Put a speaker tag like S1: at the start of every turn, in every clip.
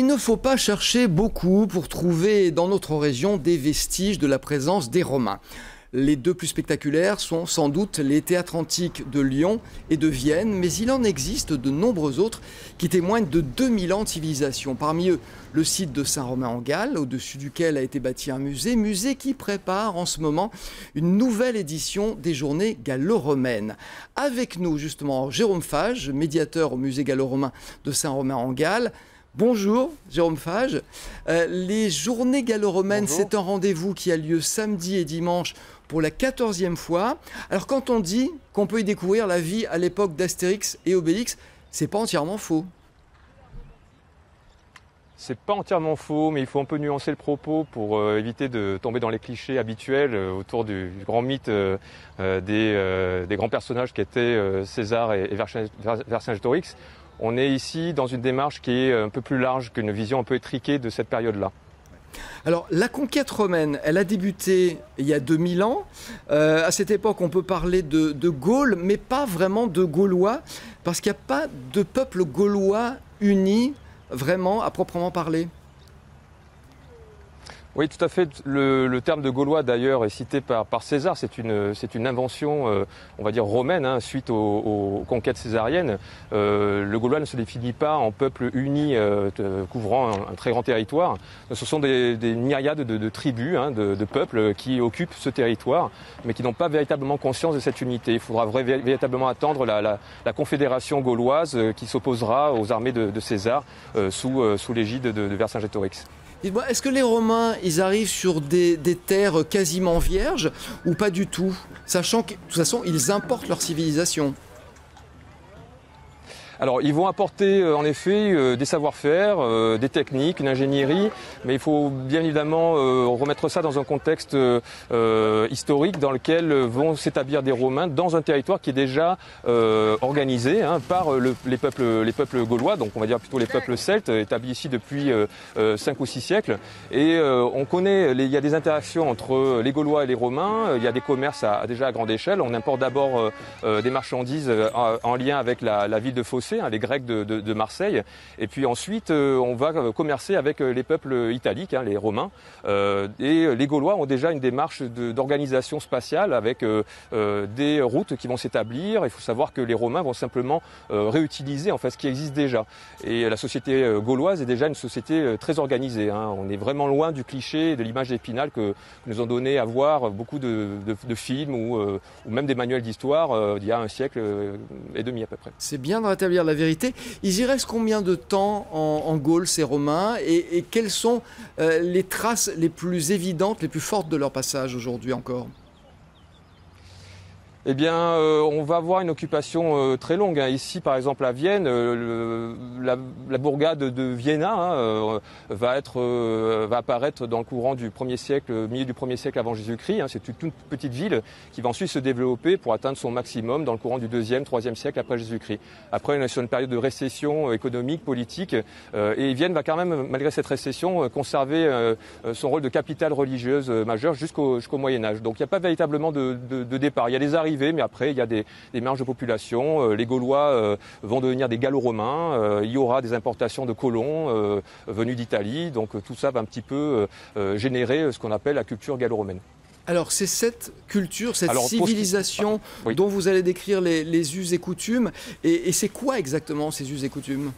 S1: Il ne faut pas chercher beaucoup pour trouver dans notre région des vestiges de la présence des Romains. Les deux plus spectaculaires sont sans doute les théâtres antiques de Lyon et de Vienne, mais il en existe de nombreux autres qui témoignent de 2000 ans de civilisation. Parmi eux, le site de Saint-Romain-en-Galles, au-dessus duquel a été bâti un musée qui prépare en ce moment une nouvelle édition des Journées gallo-romaines. Avec nous justement Jérôme Fage, médiateur au musée gallo-romain de Saint-Romain-en-Galles. Bonjour Jérôme Fage. Les Journées gallo-romaines, c'est un rendez-vous qui a lieu samedi et dimanche pour la 14e fois. Alors quand on dit qu'on peut y découvrir la vie à l'époque d'Astérix et Obélix, c'est pas entièrement faux.
S2: C'est pas entièrement faux, mais il faut un peu nuancer le propos pour éviter de tomber dans les clichés habituels autour du grand mythe des grands personnages qui étaient César et Vercingétorix. On est ici dans une démarche qui est un peu plus large qu'une vision un peu étriquée de cette période-là.
S1: Alors, la conquête romaine, elle a débuté il y a 2000 ans. À cette époque, on peut parler de Gaule, mais pas vraiment de Gaulois, parce qu'il n'y a pas de peuple gaulois uni, vraiment, à proprement parler.
S2: Oui, tout à fait. Le terme de Gaulois, d'ailleurs, est cité par César. C'est une invention, on va dire, romaine, suite aux conquêtes césariennes. Le Gaulois ne se définit pas en peuple uni couvrant un très grand territoire. Ce sont des myriades de tribus, de peuples qui occupent ce territoire, mais qui n'ont pas véritablement conscience de cette unité. Il faudra véritablement attendre la confédération gauloise qui s'opposera aux armées de César sous l'égide de Vercingétorix.
S1: Dites-moi, est-ce que les Romains, ils arrivent sur des terres quasiment vierges ou pas du tout, sachant que de toute façon, ils importent leur civilisation?
S2: Alors, ils vont apporter en effet des savoir-faire, des techniques, une ingénierie, mais il faut bien évidemment remettre ça dans un contexte historique dans lequel vont s'établir des Romains dans un territoire qui est déjà organisé par les peuples gaulois, donc on va dire plutôt les peuples celtes, établis ici depuis 5 ou 6 siècles. Et on connaît, il y a des interactions entre les Gaulois et les Romains, il y a des commerces déjà à grande échelle. On importe d'abord des marchandises en lien avec la ville de Phocée, les Grecs de Marseille, et puis ensuite on va commercer avec les peuples italiques, les Romains, et les Gaulois ont déjà une démarche d'organisation spatiale avec des routes qui vont s'établir. Il faut savoir que les Romains vont simplement réutiliser en fait ce qui existe déjà, et la société gauloise est déjà une société très organisée. On est vraiment loin du cliché, de l'image d'Épinal que nous ont donné à voir beaucoup de films ou même des manuels d'histoire d'il y a un siècle et demi à peu près.
S1: C'est bien de rétablir la vérité. Ils y restent combien de temps en Gaule, ces Romains, et quelles sont les traces les plus évidentes, les plus fortes de leur passage aujourd'hui encore?
S2: Eh bien, on va avoir une occupation très longue. Ici, par exemple, à Vienne, la bourgade de Vienna va apparaître dans le courant du 1er siècle, milieu du 1er siècle avant Jésus-Christ. C'est une toute petite ville qui va ensuite se développer pour atteindre son maximum dans le courant du 2e, 3e siècle après Jésus-Christ. Après, on est sur une période de récession économique, politique, et Vienne va quand même, malgré cette récession, conserver son rôle de capitale religieuse majeure jusqu'au Moyen-Âge. Donc, il n'y a pas véritablement de départ. Il y a des arrivées, mais après il y a des mélanges de population. Les Gaulois vont devenir des Gallo-romains. Il y aura des importations de colons venus d'Italie. Donc tout ça va un petit peu générer ce qu'on appelle la culture gallo-romaine.
S1: Alors c'est cette culture, cette civilisation dont vous allez décrire les us et coutumes. Et c'est quoi exactement ces us et coutumes ?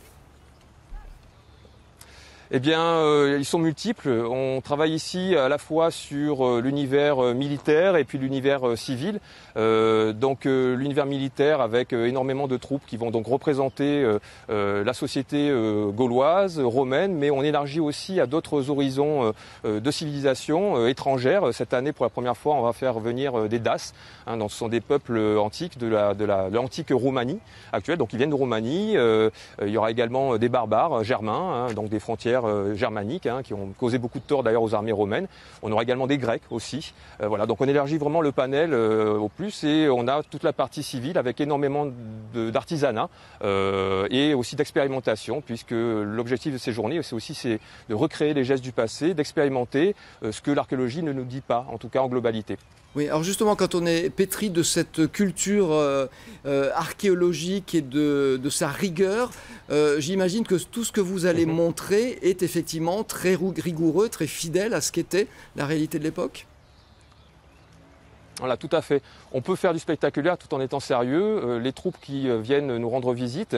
S2: Eh bien, ils sont multiples. On travaille ici à la fois sur l'univers militaire et puis l'univers civil. Donc l'univers militaire avec énormément de troupes qui vont donc représenter la société gauloise, romaine, mais on élargit aussi à d'autres horizons de civilisation étrangères. Cette année, pour la première fois, on va faire venir des Daces. Donc ce sont des peuples antiques de l'antique Roumanie actuelle. Donc ils viennent de Roumanie. Il y aura également des barbares germains, donc des frontières germaniques qui ont causé beaucoup de tort d'ailleurs aux armées romaines. On aura également des Grecs aussi. Voilà, donc on élargit vraiment le panel au plus, et on a toute la partie civile avec énormément d'artisanat et aussi d'expérimentation, puisque l'objectif de ces journées, c'est de recréer les gestes du passé, d'expérimenter ce que l'archéologie ne nous dit pas, en tout cas en globalité.
S1: Oui, alors justement, quand on est pétri de cette culture archéologique et de sa rigueur, j'imagine que tout ce que vous allez montrer est effectivement très rigoureux, très fidèle à ce qu'était la réalité de l'époque.
S2: Voilà, tout à fait. On peut faire du spectaculaire tout en étant sérieux. Les troupes qui viennent nous rendre visite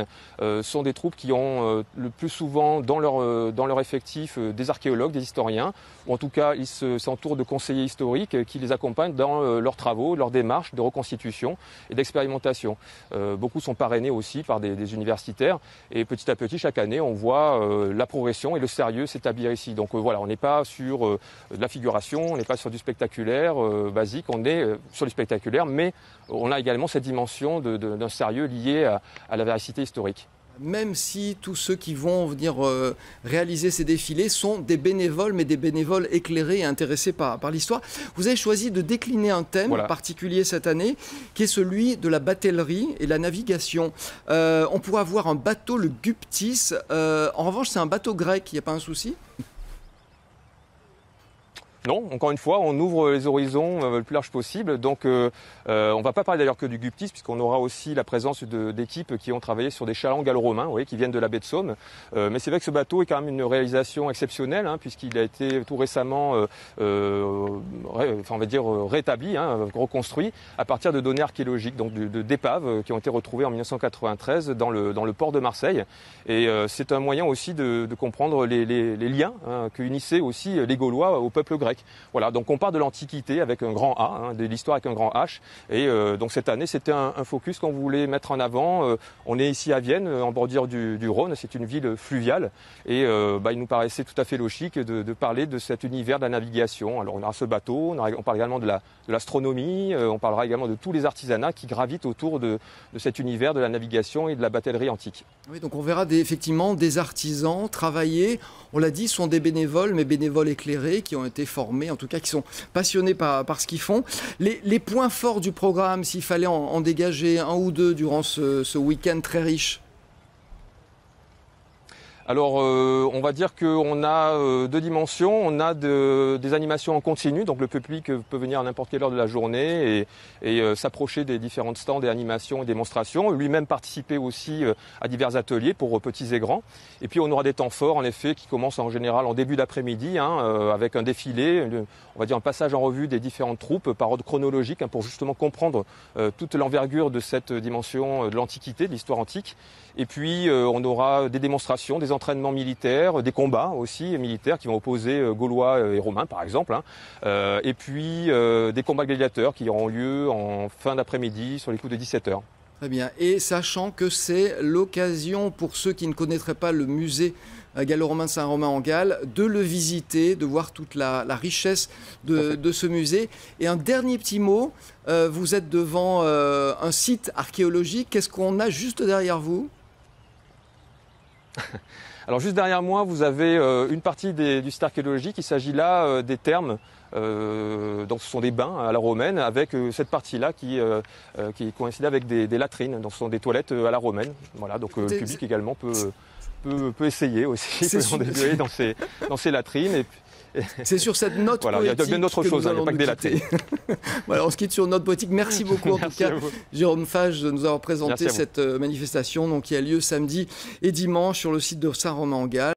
S2: sont des troupes qui ont le plus souvent dans leur effectif des archéologues, des historiens, ou en tout cas ils s'entourent de conseillers historiques qui les accompagnent dans leurs travaux, leurs démarches de reconstitution et d'expérimentation. Beaucoup sont parrainés aussi par des universitaires et petit à petit, chaque année, on voit la progression et le sérieux s'établir ici. Donc voilà, on n'est pas sur de la figuration, on n'est pas sur du spectaculaire basique, on est sur du spectaculaire, mais on a également cette dimension d'un sérieux lié à la véracité historique.
S1: Même si tous ceux qui vont venir réaliser ces défilés sont des bénévoles, mais des bénévoles éclairés et intéressés par l'histoire, vous avez choisi de décliner un thème particulier cette année, qui est celui de la batellerie et la navigation. On pourra voir un bateau, le Guptis. En revanche, c'est un bateau grec, il n'y a pas un souci ?
S2: Non, encore une fois, on ouvre les horizons le plus large possible. Donc, on ne va pas parler d'ailleurs que du Guptis, puisqu'on aura aussi la présence d'équipes qui ont travaillé sur des chalands gallo-romains, qui viennent de la baie de Somme. Mais c'est vrai que ce bateau est quand même une réalisation exceptionnelle, puisqu'il a été tout récemment, on va dire, rétabli, reconstruit à partir de données archéologiques, donc d'épaves qui ont été retrouvées en 1993 dans le port de Marseille. Et c'est un moyen aussi de comprendre les liens que unissaient aussi les Gaulois au peuple grec. Voilà, donc on part de l'Antiquité avec un grand A, de l'histoire avec un grand H. Et donc cette année, c'était un focus qu'on voulait mettre en avant. On est ici à Vienne, en bordure du Rhône. C'est une ville fluviale. Et il nous paraissait tout à fait logique de parler de cet univers de la navigation. Alors on aura ce bateau, on parle également de l'astronomie, on parlera également de tous les artisanats qui gravitent autour de cet univers de la navigation et de la batellerie antique.
S1: Oui, donc on verra effectivement des artisans travailler. On l'a dit, ce sont des bénévoles, mais bénévoles éclairés qui ont été formés, en tout cas qui sont passionnés par ce qu'ils font. Les points forts du programme, s'il fallait en dégager un ou deux durant ce week-end très riche.
S2: Alors, on va dire qu'on a deux dimensions. On a des animations en continu, donc le public peut venir à n'importe quelle heure de la journée et s'approcher des différentes stands, des animations et démonstrations. Lui-même participer aussi à divers ateliers pour petits et grands. Et puis, on aura des temps forts, en effet, qui commencent en général en début d'après-midi, avec un défilé, on va dire un passage en revue des différentes troupes par ordre chronologique, pour justement comprendre toute l'envergure de cette dimension de l'Antiquité, de l'histoire antique. Et puis, on aura des démonstrations, des entraînements militaires, des combats aussi militaires qui vont opposer Gaulois et Romains par exemple, et puis des combats gladiateurs qui auront lieu en fin d'après-midi sur les coups de 17h.
S1: Très bien, et sachant que c'est l'occasion pour ceux qui ne connaîtraient pas le musée gallo-romain de Saint-Romain-en-Galles de le visiter, de voir toute la richesse de ce musée. Et un dernier petit mot, vous êtes devant un site archéologique, qu'est-ce qu'on a juste derrière vous ?
S2: Alors juste derrière moi, vous avez une partie du site archéologique. Il s'agit là des thermes. Donc ce sont des bains à la romaine avec cette partie-là qui coïncide avec des latrines. Donc ce sont des toilettes à la romaine. Voilà, donc le public également peut essayer aussi dans ces latrines.
S1: C'est sur cette note
S2: voilà,
S1: poétique.
S2: Il y a bien d'autre chose, il n'y a pas que des latrines.
S1: Voilà, on se quitte sur une note poétique. Merci beaucoup en tout cas, Jérôme Fage, de nous avoir présenté cette manifestation qui a lieu samedi et dimanche sur le site de Saint-Romain-en-Galles.